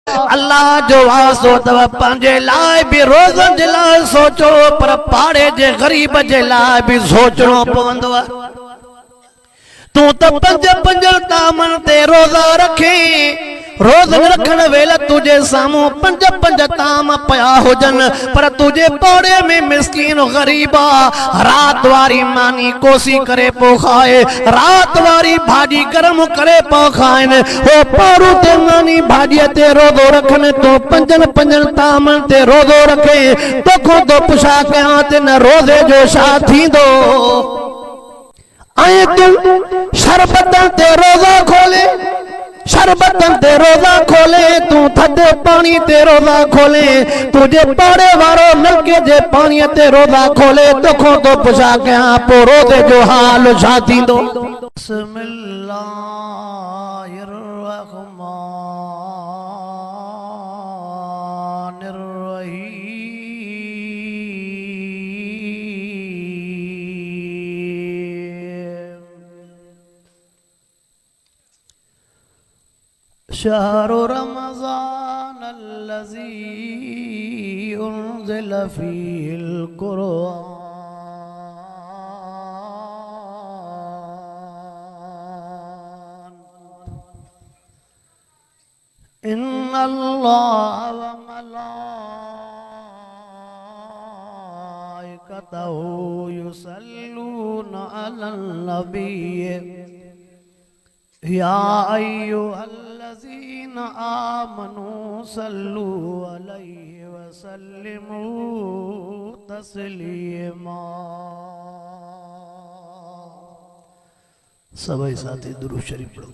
अल्लाह जो वासो तव पंहिंजे लाइ बि रोज़नि जे लाइ सोचो, पर पाड़े जे ग़रीब जे लाइ बि सोचणो पवंदो। तूं त पंज पंज तामनि ते रोज़ा रखे, रोज़ रखण वेल तुझे साम्हूं पंज पंज ताम पिया हुजनि, पर तुझे पाड़े में मिस्कीन ग़रीब आ, रात वारी मानी कोसी करे पो खाए, रात वारी भाॼी गरम करे पो खाइनि, हो पारू ते मानी भाॼीअ ते रोज़ो रखनि, तूं पंजनि पंजनि तामनि ते रोज़ो रखे, तोखां तो पुछा कयां त न रोज़े जो छा थींदो? ऐं तूं शरबतनि ते रोज़ा खोले, शरबतन ते रोज़ा खोले, तू थधे पानी ते रोज़ा खोले, तुझे पाड़े वारो नलके जे पानी ते रोज़ा खोले, तोखां तो पुछा कयां पो रोज़े जो हाल छा थींदो? शहरु रमज़ान अल्लज़ी उन्ज़िल फ़ीहिल क़ुरआन इन्नल्लाह व मलाइकतहु युसल्लूना अलन नबिय्य या अय्युहल्लज़ीना आमनू सल्लू अलैहि व सल्लिमू तस्लीमा। सभी साथी दुरूद शरीफ पढ़ो।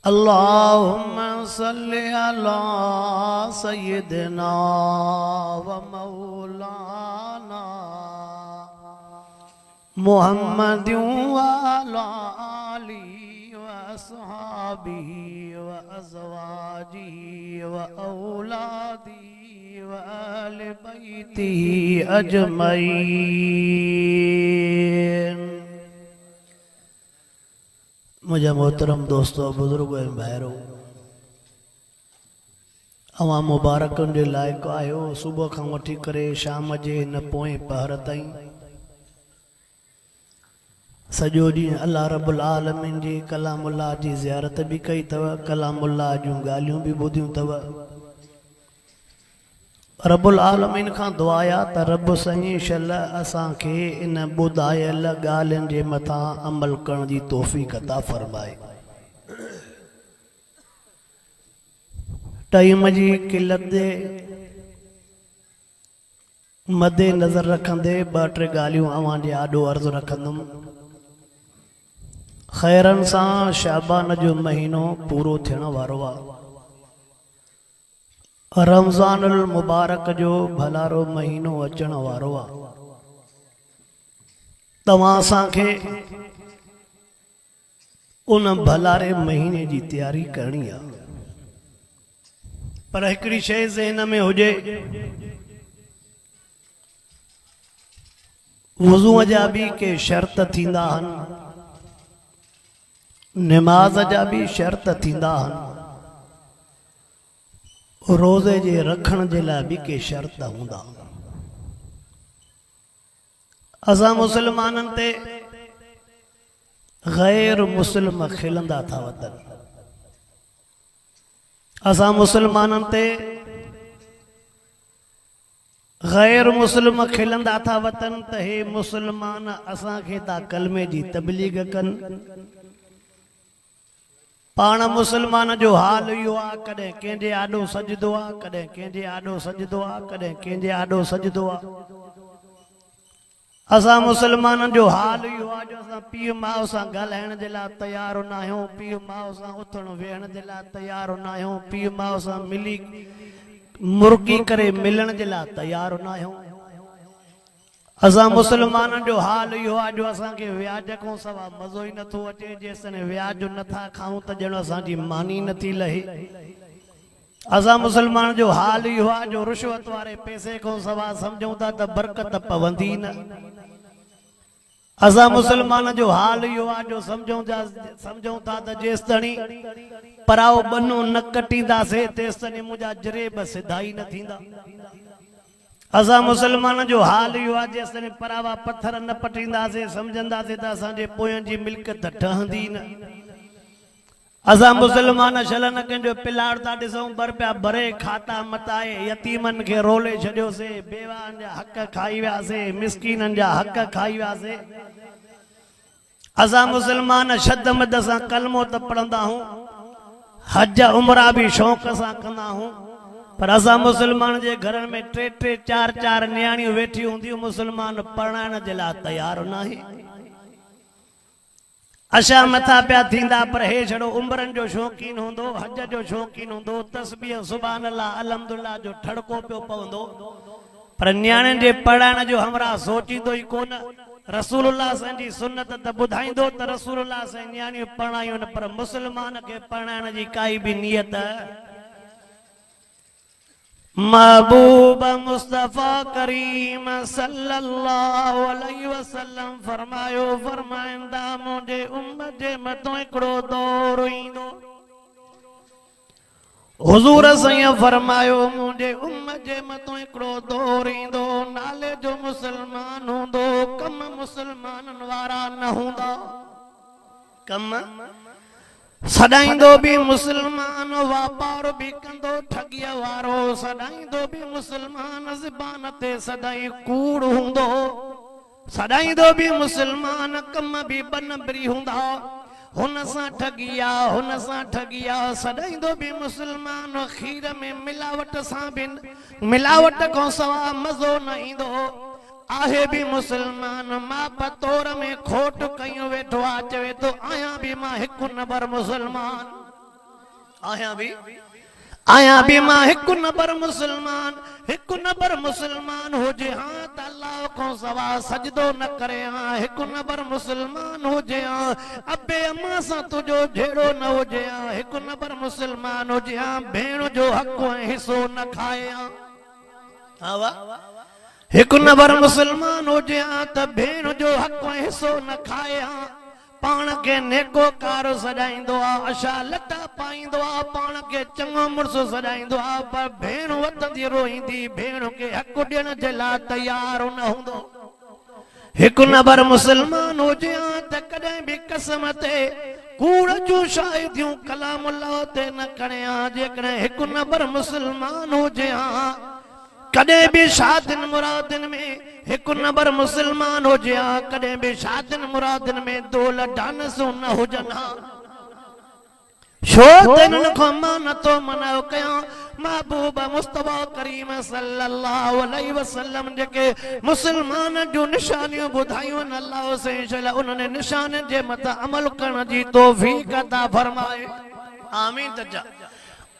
अल्लाहुम्मा सल्लि अला सय्यिदिना व मौलाना मुहम्मद व अला आलिहि व अस्हाबिहि व अज़वाजिहि व औलादिहि व अहले बैतिहि अजमईन। मुझे मोहतरम दोस्तों, बुजुर्गों ऐं भाइरों, अवां मुबारकनि जे लाइक़ु आहियो। सुबुह खां वठी करे शाम जे हिन पोएं पहर ताईं सॼो ॾींहुं अल्लाह रब्बुल आलमीन जी कलामुल्लाह जी ज़ियारत भी कई अथव, कलामुल्लाह जूं ॻाल्हियूं भी ॿुधियूं अथव। रब्बुल आलमीन खां दुआ आहे त रब सही शल असांखे इन ॿुधायल ॻाल्हियुनि जे मथां अमल करण जी तौफ़ीक़ अता फरमाए। टाइम जी किलत जे मदे नज़र रखंदे ॿ टे ॻाल्हियूं अवां जे आॾो अर्ज़ु रखंदुमि। खैरन सां शाबान जो महीनो पूरो थियण वारो आहे। रमज़ानुल मुबारक जो भलारो महीनो अचण वारो आहे। तव्हां असांखे उन भलारे महीने जी तैयारी करणी आहे, पर हिकिड़ी शइ ज़हन में हुजे, वज़ूअ जा भी के शर्त थींदा आहिनि, नमाज जा भी शर्त थींदा आहिनि, रोज़े जे रखण जे लाइ भी के शर्त हूंदा। असां मुसलमाननि ते गैर मुस्लिम खिलंदा था वतन। असां मुसलमाननि ते गैर मुस्लिम खिलंदा था वतन त हे मुसलमान असांखे था कलमे जी तबलीग कनि। पाण मुसलमान जो हाल इहो आहे, कॾहिं कंहिंजे आॾो सजदो आहे, कॾहिं कंहिंजे आॾो सजदो आहे, कॾहिं कंहिंजे आॾो सजदो आहे। असां मुसलमाननि जो हाल इहो आहे जो असां पीउ माउ सां ॻाल्हाइण जे लाइ तयारु न आहियूं, पीउ माउ सां उथण वेहण जे लाइ तयारु न आहियूं, पीउ माउ सां मिली मुर्गी करे मिलण जे लाइ तयारु न आहियूं। असां मुसलमाननि जो हाल इहो आहे जो असांखे व्याज खां सवाइ मज़ो ई नथो अचे। जेसिताईं व्याज नथा खाऊं त ॼण असांजी मानी नथी लहे। असां मुसलमान जो हाल इहो आहे जो रिश्वत वारे पैसे खां सवाइ सम्झूं था त बरकत पवंदी न। असा मुसलमान जो हाल यो आ जो समझूं था त जेस तणी पराओ बनो न कटींदासे तेस तणी मुजा जरेब सिधाई न थींदा। असा मुसलमान जो हाल यो आ जेस तणी परावा पत्थर न पटींदासे समझंदासे त असांजे पोयन जी मिल्कियत ठहंदी न। असा मुसलमान शल न कंजो पिलाड़ ता ॾिसूं बर पिया भरे खाता मताए यतीमन खे रोले छॾियोसे बेवान जा हक़ खाई वियासे मिस्कीनन जा हक़ खाई वियासे। असा मुसलमान शद मद सां कलमो त पढ़ंदा हूं हज उमरा भी शौक़ सां कंदा हूं पर असा मुसलमान जे घर में 3-3 4-4 न्याणियूं वेठी हूंदियूं मुसलमान पढ़ाइण जे लाइ तैयार न आहे। अशा मथा पिया थींदा पर हे छड़ो उमरन जो शौक़ीन हूंदो हज जो शौक़ीन हूंदो तस्बीह सुभान अल्लाह अल्हम्दुलिल्लाह जो ठड़को पियो पवंदो पर न्याणियुनि जे पढ़ाइण जो हमरा सोचींदो ई कोन। रसूलुल्लाह सां जी सुन्नत त ॿुधाईंदो त रसूलुल्लाह सां न्याणियूं पढ़ायूं पर मुसलमान खे पढ़ाइण जी काई भी नियत। महबूब मुस्तफा करीम सल्लल्लाहु अलैहि वसल्लम फरमायो फरमाइंदा मुझे उम्मत जे मथों हिकिड़ो दौर ईंदो। हुजूर सैया फरमायो मुझे उम्मत जे मथों हिकिड़ो दौर ईंदो नाले जो मुसलमान हूंदो कम मुसलमानन वारा न हूंदा। कम सदाईंदो भी मुसलमान वापार भी कंदो ठगिया वारो सदाईंदो भी मुसलमान ज़बान ते सदाई कूड़ हूंदो सदाईंदो भी मुसलमान कम भी बनबरी हूंदा हुन सां ठगिया सदाईंदो भी मुसलमान खीर में मिलावट सां भी मिलावट को सवा मज़ो न ईंदो आहे भी मुसलमान मां पतोर में खोट कयूं वेठो आ चवे तो आया भी मां हिकु नंबर मुसलमान आया भी मां हिकु नंबर मुसलमान हुजे हां त अल्लाह को सवा सजदो न करे हां हिकु नंबर मुसलमान हुजे हां अबे अम्मा सां तुझो झेड़ो न हुजे हां हिकु नंबर मुसलमान हुजे हां भेण जो हक़ ऐं हिस्सो न खाए हां एक नंबर मुसलमान हो जा त भेण जो हक़ हिस्सो न खाए पान के नेको कार सजाइंदो आशा लटा पाइंदो पान के चंगो मुड़सो सजाइंदो पर भेण वतंदी रोईंदी भेण के हक़ ॾियण जे लाइ तैयार न हूंदो। एक नंबर मुसलमान हो जा त कॾहिं भी कसम ते कूड़ जूं शायदियूं कलाम अल्लाह ते न करे जेकॾहिं एक नंबर मुसलमान हो जा कदे भी शादिन मुरादिन में एक नंबर मुसलमान हो जा कदे भी शादिन मुरादिन में दोल डांस न हो जना शो तेन को मान तो मनाओ कया महबूब मुस्तफा करीम सल्लल्लाहु अलैहि वसल्लम जेके मुसलमान जो निशानियों बुधाइयो न अल्लाह से इंशाअल्लाह उन्होंने निशान जे मता अमल करण जी तौफीक अता फरमाए आमीन। तजा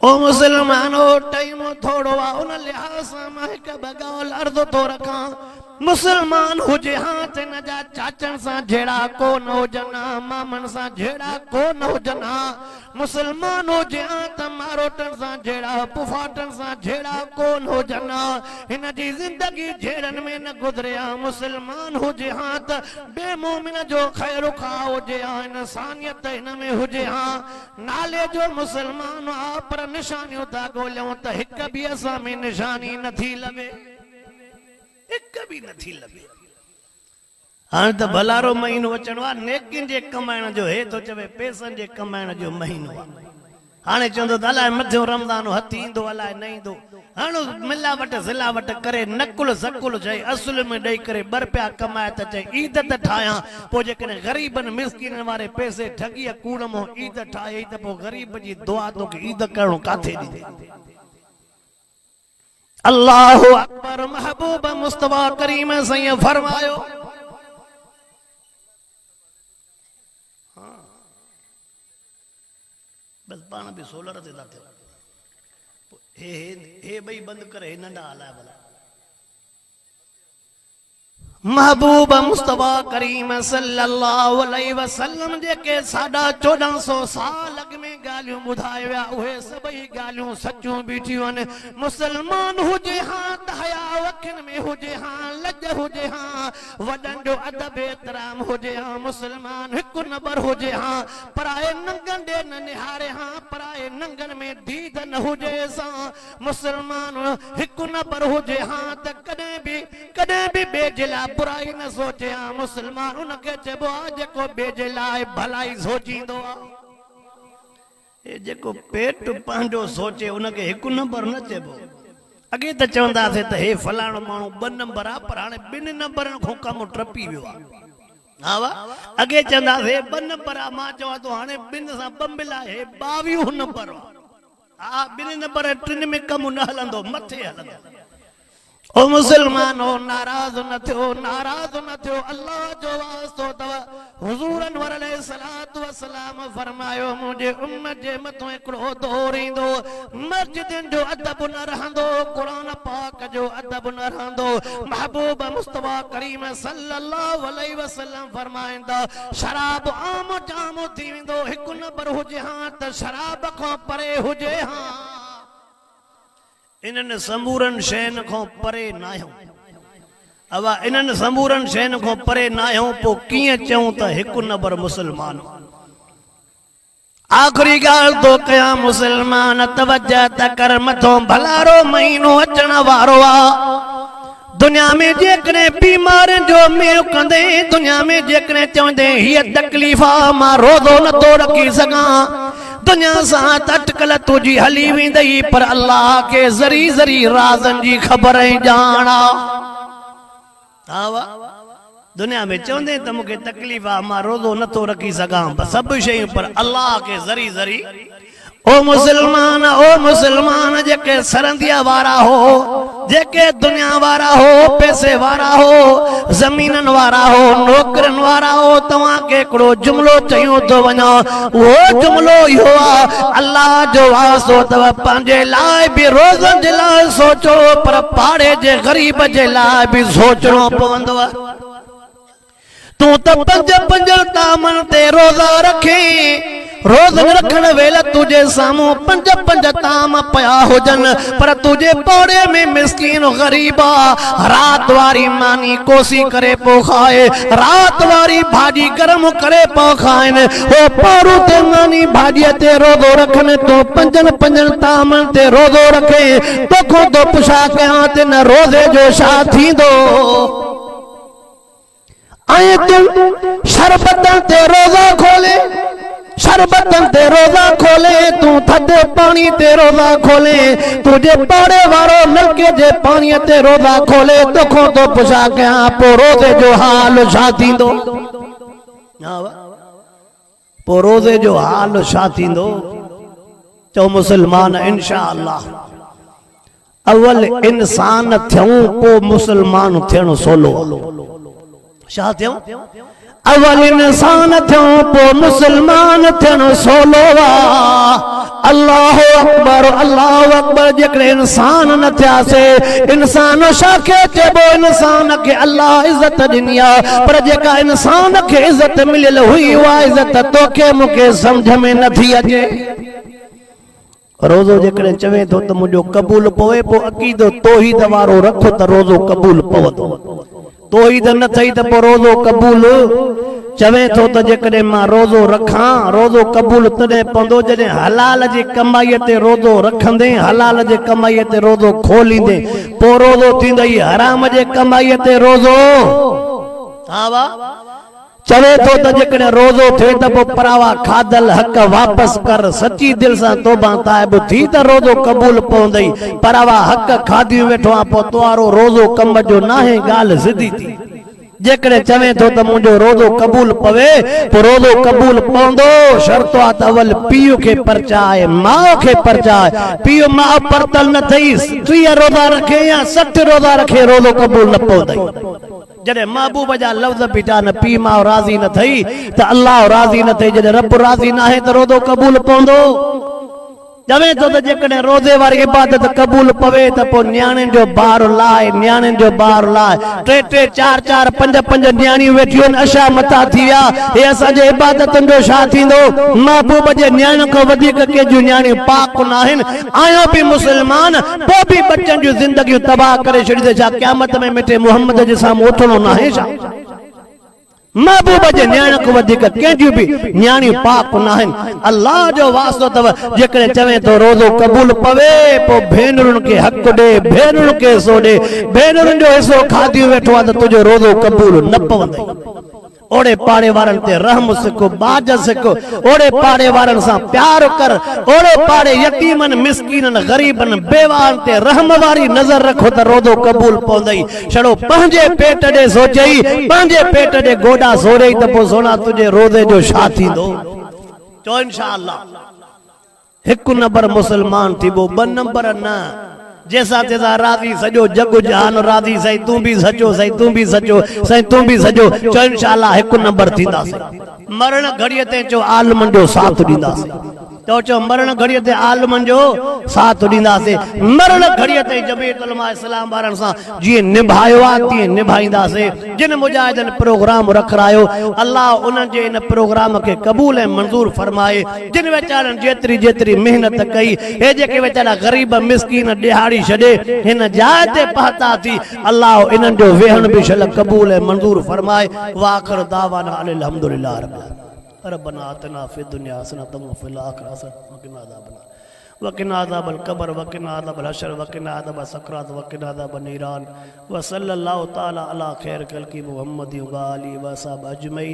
ओ मुसलमानो टाइम थोड़ो आ उन लिहाज सां मां हिक बगावल अर्ज़ तो रखा मुसलमान हुजे हां ते न जा चाचन सां झेड़ा को न हुजन मामन सां झेड़ा को न हुजन मुसलमान हुजे हां त मारोटन सां झेड़ा पुफाटन सां झेड़ा को न हुजन हिन जी जिंदगी झेड़न में न गुजरे मुसलमान हुजे हां त बेमोमिन जो खैर खा हुजे हां इंसानियत हिन में हुजे हां नाले जो मुसलमान आ पर निशानियों था गोलियों त हिक भी असां में निशानी नथी लगे एक भी नथी लगे। हाँ तो भलारो महीनो अचणो आहे नेकिन जे कमाइण जो हे तो चवे पैसन जे कमाइण जो महीनो आहे हाणे चवंदो त अलाए मथियों रमज़ान हथ ईंदो अलाए न ईंदो हाणे मिलावट ज़िलावट करे नकुल ज़कुल चई असुल में ॾेई करे ॿर पिया कमाए त चई ईद त ठाहियां पोइ जेकॾहिं ग़रीबनि मिसकिननि वारे पैसे ठगीअ कूड़ मां ईद ठाहे त पोइ ग़रीब जी दुआ तोखे ईद करणो काथे ॾिजे। अल्लाहु अकबर महबूब मुस्तफा करीम सैया फरमायो बस पाण भी सोलर ते था थे हे भई बंद करे नंढा हलाए भला महबूब मुस्तफा करीम सल्लल्लाहु अलैहि वसल्लम जेके 1450 साल अॻ में गालियों बुधाए विया उहे सभई गालियों सच्चूं बीठियूं आहिनि मुसलमान हुजे हां त हया अखियुनि में हुजे हां लज हुजे हां वॾनि जो अदब एतराम हुजे हां मुसलमान हिकु नंबर हुजे हां पराए नंगनि ॾे न निहारे हां पराए नंगनि में दीद न हुजे सां मुसलमान हिकु नंबर हुजे हां त कॾहिं बि ॿिए जे लाइ बुराई न सोचे हां मुसलमान उनखे चइबो आहे जेको ॿिए जे लाइ भलाई सोचींदो आहे जेको पेट पंहिंजो सोचे उनखे हिकु नंबर न चइबो अॻे त चवंदासीं त हे फलाणो माण्हू 2 नंबर आहे पर हाणे 2 नंबरनि खां कमु टपी वियो आहे हा वा अॻे चवंदासीं 2 नंबर आहे मां चवां थो हाणे 2 सां 2 मिलाए 22 नंबर हा 2 नंबर 3 में कमु न हलंदो मथे हलंदो ओ मुसलमान हो नाराज न थियो अल्लाह जो वास्तो तव हुजूर अनवर अलैहिस्सलातु वस्सलाम फरमायो मुझे उम्मत जे मथो हिकिड़ो दौर ईंदो मस्जिदनि जो अदब न रहंदो कुरान पाक जो अदब न रहंदो महबूब मुस्तफा करीम सल्लल्लाहु अलैहि वसल्लम फरमाईंदा शराब आम जाम थी वेंदो हिकु नंबर हुजे हां त शराब खां परे हुजे हां इन्हनि समूरनि शयुनि खां परे न आहियूं अवा इन्हनि समूरनि शयुनि खां परे न आहियूं पोइ कीअं चऊं त हिकु नंबर मुसलमान आखिरी ॻाल्हि तो कयां मुसलमान तवज्जो त कर मथो भलारो महीनो अचण वारो आहे दुनिया में जेकॾहिं बीमारियुनि जो मेव कंदे दुनिया में जेकॾहिं चवंदे हीअ तकलीफ़ आहे मां रोज़ो नथो रखी सघां दुनिया सां अटकल तुंहिंजी हली वेंदई पर अल्लाह के ज़री ज़री राज़नि जी ख़बर ऐं ॼाण आहे दुनिया में चवंदे त मूंखे तकलीफ़ आहे मां रोज़ो नथो रखी सघां सभु शयूं पर अल्लाह के ज़री ज़री ओ मुसलमान जेके सरंदिया वारा हो जेके दुनिया वारा हो पैसे वारा हो जमीनन वारा हो नौकरन वारा हो तव्हां के हिकिड़ो जुमलो चयो तो वञो वो जुमलो इहो आहे अल्लाह जो वास्तो अथव पंहिंजे लाइ बि रोज़नि जे लाइ सोचो पर पाड़े जे ग़रीब जे लाइ बि सोचणो पवंदो तूं त 5 तामन ते रोज़ा रखे रोज़ रखण वेल तुझे साम्हूं 5 ताम पया हुजनि पर तुझे पाड़े में मिस्कीन गरीब रात वारी मानी कोसी करे पो खाए रात वारी भाॼी गरम करे पो खाइनि हो पारू ते मानी भाॼीअ ते रोज़ो रखनि तो 5 तामनि ते रोज़ो रखे तोखो तो पुछा कयां त न रोज़े जो छा थींदो ऐं तूं शरबतनि ते रोज़ा खोले शरबतन ते रोज़ा खोले तू थधे पानी ते रोज़ा खोले तुझे पाड़े वारो नलके जे पानी ते रोज़ा खोले तोखो तो पुछा कयां पो रोज़े जो हाल छा थींदो पो रोज़े जो हाल छा थींदो चओ मुसलमान इंशाअल्लाह अवल इंसान थियूं पो मुसलमान थियणो सोलो छा थियूं अवल इंसान थियूं पो मुसलमान थियणो सोलो अल्लाह अकबर जेकॾहिं इंसान न थियासीं इंसान छाखे चइबो इंसान खे अल्लाह इज़त ॾिनी आहे पर जेका इंसान खे इज़त मिलियल हुई उहा इज़त तोखे मूंखे सम्झ में नथी अचे रोज़ो जेकॾहिं चवे थो त मुंहिंजो क़बूल पवे पोइ अक़ीदो तौहीद वारो रखो त रोज़ो क़बूल पवंदो तौहीद न थई त पोइ रोज़ो क़बूल चवे थो त जेकॾहिं मां रोज़ो रखां रोज़ो क़बूल तॾहिं पवंदो जॾहिं हलाल जी कमाईअ ते रोज़ो रखंदे हलाल जे कमाईअ ते रोज़ो खोलींदे पोइ रोज़ो थींदई हराम जे कमाईअ ते रोज़ो हा वाह चवे थो त जेकॾहिं रोज़ो थिए त पोइ परावा खाधल हक़ वापसि कर सची दिलि सां तौबा ताइब थी त रोज़ो क़बूल पवंदई परावा हक़ खाधियूं वेठो आहे पोइ तुआरो रोज़ो कम जो नाहे ॻाल्हि सिधी थी जेकॾहिं चवे थो त मुंहिंजो रोज़ो क़बूल पवे पोइ रोज़ो क़बूल पवंदो शर्त आहे त अवल पीउ खे परचाए माउ खे परचाए पीउ माउ परतल न अथई 30 रोज़ा रखे या 60 रोज़ा रखे रोज़ो क़बूल न पवंदई जॾहिं महबूब जा लफ़्ज़ बीठा न पीउ माउ राज़ी न थई त अल्लाह राज़ी न थई जॾहिं रब राज़ी न आहे त रोज़ो क़बूल पवंदो चवे तो जेकॾहिं रोज़े वारी इबादत क़बूल पवे त पोइ न्याणियुनि जो ॿार लाए, न्याणियुनि जो ॿार लाए, 3-3, 4-4, 5-5 न्याणियूं वेठियूं आहिनि, अशा मथा थी विया। हे असांजे इबादतुनि जो छा थींदो? महबूब जे न्याणियुनि खां वधीक कंहिंजूं न्याणियूं पाक न आहिनि। आहियो बि मुस्लमान, पोइ बि बच्चनि जूं ज़िंदगियूं तबाह करे छॾी। छा क़यामत में मिठे मोहम्मद जे साम्हूं उथणो न आहे छा? महबूब जे न्याण को वधीक कंहिंजूं बि न्याणियूं पाक न आहिनि। अल्लाह जो वास्तो अथव। जेकॾहिं चवे तो रोज़ो क़बूल पवे, पोइ भेनरुनि खे हक़ ॾे, भेनरुनि खे हिसो ॾे। भेनरुनि जो हिसो खाधी वेठो आहे त तुंहिंजो रोज़ो क़बूल न पवंदई। ओड़े पाड़े वारनि ते रहम सिखो, बाज सिखो, ओड़े पाड़े वारनि सां प्यार कर, ओड़े पाड़े यतीमनि, मिस्कीननि, ग़रीबनि, बेवारनि ते रहम वारी नज़र रखो त रोज़ो क़बूल पवंदई। छड़ो पंहिंजे पेट ॾे सोचई, पंहिंजे पेट ॾे गोॾा सोरई त पोइ सोना तुंहिंजे रोज़े जो छा थींदो? चओ इंशाअल्लाह। हिकु नंबर मुस्लमान थीबो, 2 नंबर न। जैसा तेजा राज़ी सजो जग जहान राज़ी। सही तू भी सचो, सही तू भी सचो, सही तू भी सचो। चो इंशाअल्लाह 1 नंबर थींदासीं। मरण घड़ीअ ते चो आलमन जो साथ ॾींदासीं। तो चो मरण घड़ीअ ते आलमन जो साथ ॾींदासीं। मरण घड़ीअ ते जमीयत उलमा इस्लाम वारनि सां जीअं निभायो आहे तीअं निभाईंदासीं। जिन मुजाहिदनि प्रोग्राम रखायो, अल्लाह उन्हनि जे इन प्रोग्राम खे क़बूल ऐं मंज़ूर फरमाए। जिन वीचारनि जेतिरी जेतिरी मेहनत कई, हे जेके वीचारा ग़रीब मिस्कीन ॾिहाड़ी छॾे हिन जाइ ते पहुता थी, अल्लाह इन्हनि जो वेहण बि शल क़बूल ऐं मंज़ूर फरमाए। वाखिर दावाना अनिल हम्दुलिल्लाह रब्बना आतिना फिद दुनिया हसनतम व फिल आखिरति हसनतम वक़िना अज़ाबल क़ब्र वक़िना अज़ाबल हशर वक़िना अज़ाब सकरात वक़िना अज़ाबन नीरान व सल्लल्लाहु तआला अला खैर खल्क़ि मुहम्मद व आलिहि व असहाब अजमईन।